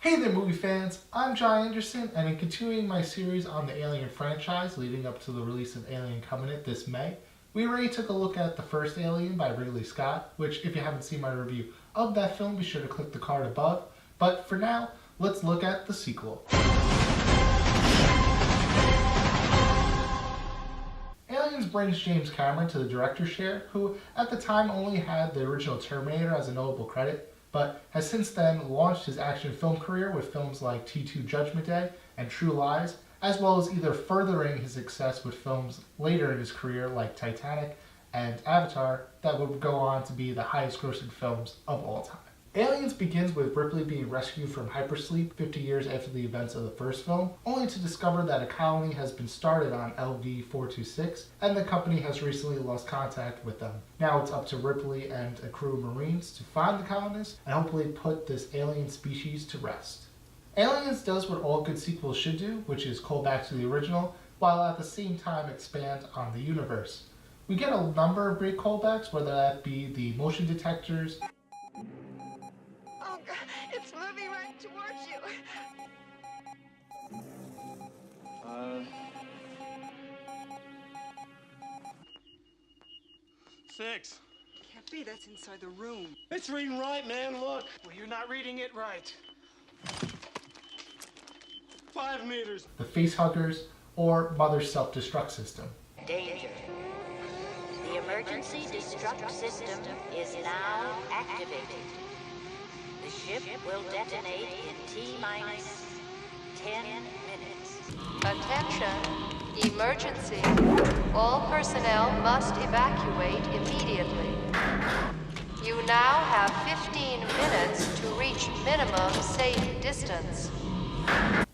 Hey there movie fans, I'm Andersen, and in continuing my series on the Alien franchise leading up to the release of Alien Covenant this May, we already took a look at the first Alien by Ridley Scott, which if you haven't seen my review of that film, be sure to click the card above. But for now, let's look at the sequel. Aliens brings James Cameron to the director's chair, who at the time only had the original Terminator as a notable credit, but has since then launched his action film career with films like T2 Judgment Day and True Lies, as well as either furthering his success with films later in his career like Titanic and Avatar that would go on to be the highest grossing films of all time. Aliens begins with Ripley being rescued from hypersleep 50 years after the events of the first film, only to discover that a colony has been started on LV-426 and the company has recently lost contact with them. Now it's up to Ripley and a crew of Marines to find the colonists and hopefully put this alien species to rest. Aliens does what all good sequels should do, which is call back to the original, while at the same time expand on the universe. We get a number of great callbacks, whether that be the motion detectors, It's moving right towards you. 6. Can't be, that's inside the room. It's reading right, man, look. Well, you're not reading it right. 5 meters. the facehuggers, or Mother's self-destruct system. Danger. The emergency destruct system is now activated. The ship will detonate in T-minus 10 minutes. Attention, emergency. All personnel must evacuate immediately. You now have 15 minutes to reach minimum safe distance.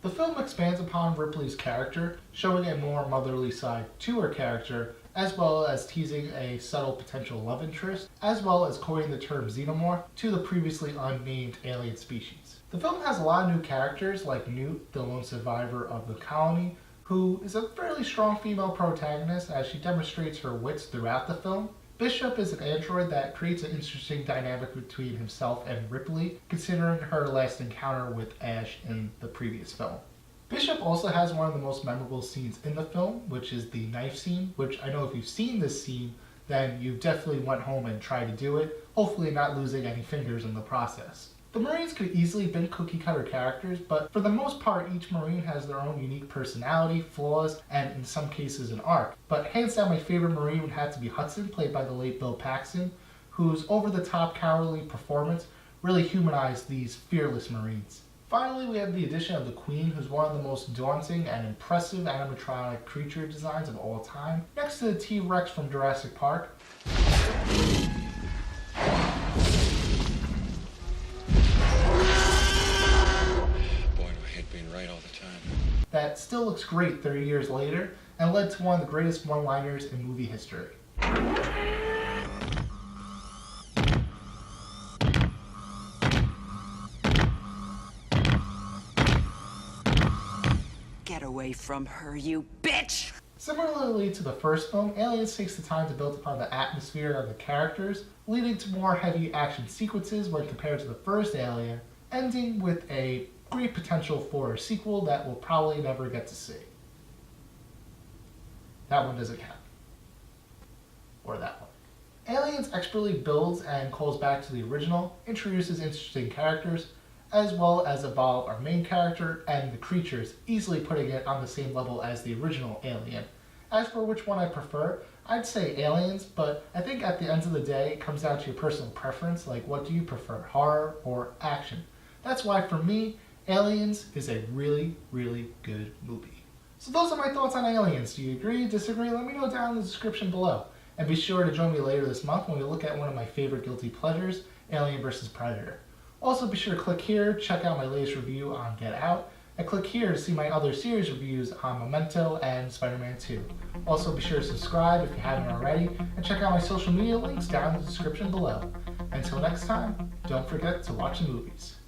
The film expands upon Ripley's character, showing a more motherly side to her character, as well as teasing a subtle potential love interest, as well as coining the term xenomorph to the previously unnamed alien species. The film has a lot of new characters like Newt, the lone survivor of the colony, who is a fairly strong female protagonist as she demonstrates her wits throughout the film. Bishop is an android that creates an interesting dynamic between himself and Ripley, considering her last encounter with Ash in the previous film. Bishop also has one of the most memorable scenes in the film, which is the knife scene, which I know if you've seen this scene, then you definitely went home and tried to do it, hopefully not losing any fingers in the process. The Marines could easily have been cookie-cutter characters, but for the most part, each Marine has their own unique personality, flaws, and in some cases an arc. But hands down, my favorite Marine would have to be Hudson, played by the late Bill Paxton, whose over-the-top cowardly performance really humanized these fearless Marines. Finally, we have the addition of the Queen, who's one of the most daunting and impressive animatronic creature designs of all time, next to the T-Rex from Jurassic Park. That still looks great 30 years later and led to one of the greatest one-liners in movie history. Get away from her, you bitch! Similarly to the first film, Aliens takes the time to build upon the atmosphere of the characters, leading to more heavy action sequences when compared to the first Alien, ending with a great potential for a sequel that we'll probably never get to see. That one doesn't count. Or that one. Aliens expertly builds and calls back to the original, introduces interesting characters, as well as evolve our main character and the creatures, easily putting it on the same level as the original Alien. As for which one I prefer, I'd say Aliens, but I think at the end of the day, it comes down to your personal preference, like what do you prefer, horror or action? That's why for me, Aliens is a really, really good movie. So those are my thoughts on Aliens. Do you agree, disagree? Let me know down in the description below. And be sure to join me later this month when we look at one of my favorite guilty pleasures, Alien vs. Predator. Also be sure to click here, check out my latest review on Get Out, and click here to see my other series reviews on Memento and Spider-Man 2. Also be sure to subscribe if you haven't already, and check out my social media links down in the description below. Until next time, don't forget to watch the movies.